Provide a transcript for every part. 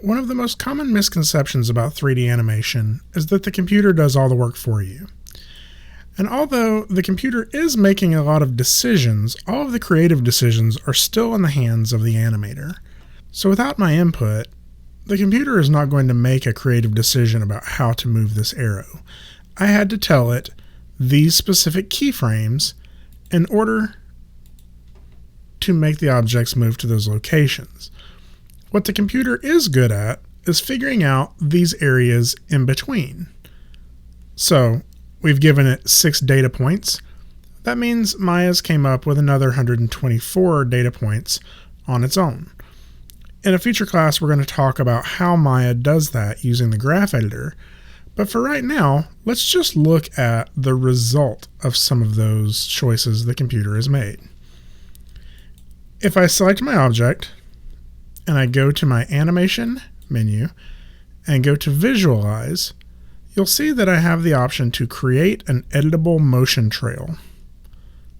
One of the most common misconceptions about 3D animation is that the computer does all the work for you. And although the computer is making a lot of decisions, all of the creative decisions are still in the hands of the animator. So without my input, the computer is not going to make a creative decision about how to move this arrow. I had to tell it these specific keyframes in order to make the objects move to those locations. What the computer is good at is figuring out these areas in between. So we've given it 6 data points. That means Maya's came up with another 124 data points on its own. In a future class, we're going to talk about how Maya does that using the graph editor. But for right now, let's just look at the result of some of those choices the computer has made. If I select my object, and I go to my animation menu and go to visualize, you'll see that I have the option to create an editable motion trail.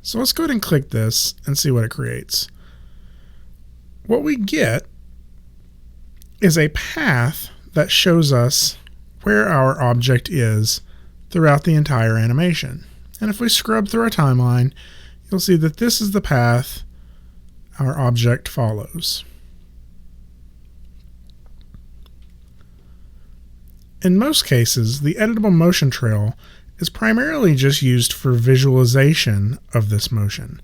So let's go ahead and click this and see what it creates. What we get is a path that shows us where our object is throughout the entire animation. And if we scrub through our timeline, you'll see that this is the path our object follows. In most cases, the editable motion trail is primarily just used for visualization of this motion.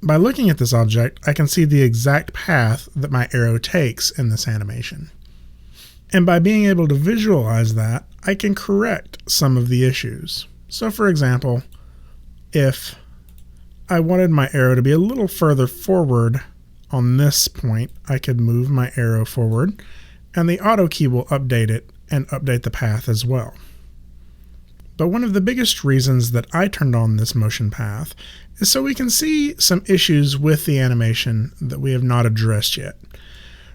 By looking at this object, I can see the exact path that my arrow takes in this animation. And by being able to visualize that, I can correct some of the issues. So for example, if I wanted my arrow to be a little further forward on this point, I could move my arrow forward, and the auto key will update it and update the path as well. But one of the biggest reasons that I turned on this motion path is so we can see some issues with the animation that we have not addressed yet.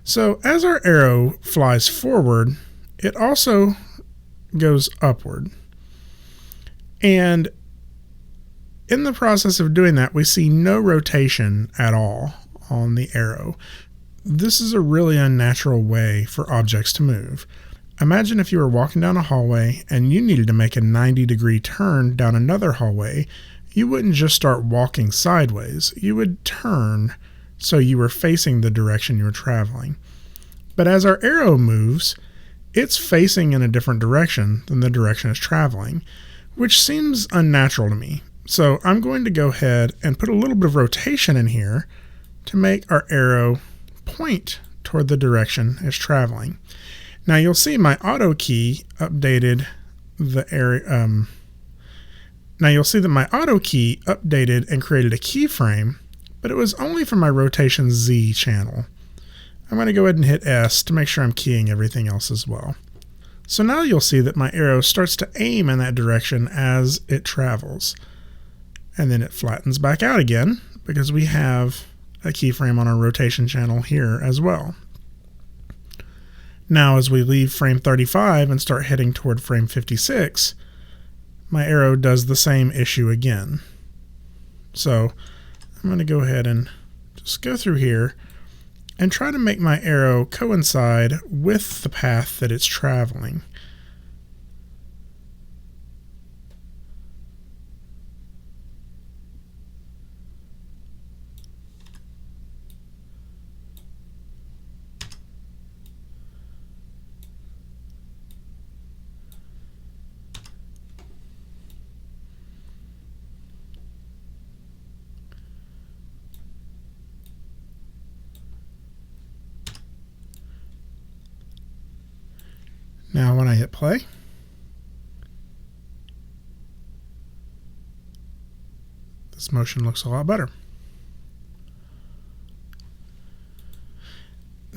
So as our arrow flies forward, it also goes upward. And in the process of doing that, we see no rotation at all on the arrow. This is a really unnatural way for objects to move. Imagine if you were walking down a hallway and you needed to make a 90-degree turn down another hallway. You wouldn't just start walking sideways. You would turn so you were facing the direction you were traveling. But as our arrow moves, it's facing in a different direction than the direction it's traveling, which seems unnatural to me. So I'm going to go ahead and put a little bit of rotation in here to make our arrow point toward the direction it's traveling. Now you'll see my auto key updated the area. Now you'll see that my auto key updated and created a keyframe, but it was only for my rotation Z channel. I'm going to go ahead and hit S to make sure I'm keying everything else as well. So now you'll see that my arrow starts to aim in that direction as it travels. And then it flattens back out again because we have a keyframe on our rotation channel here as well. Now as we leave frame 35 and start heading toward frame 56, my arrow does the same issue again. So I'm going to go ahead and just go through here and try to make my arrow coincide with the path that it's traveling. Now when I hit play, this motion looks a lot better.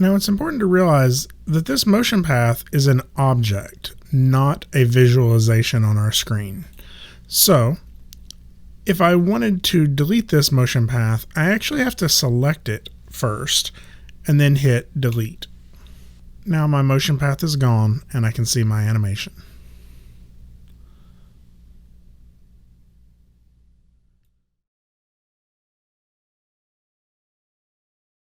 Now it's important to realize that this motion path is an object, not a visualization on our screen. So if I wanted to delete this motion path, I actually have to select it first and then hit delete. Now my motion path is gone and I can see my animation.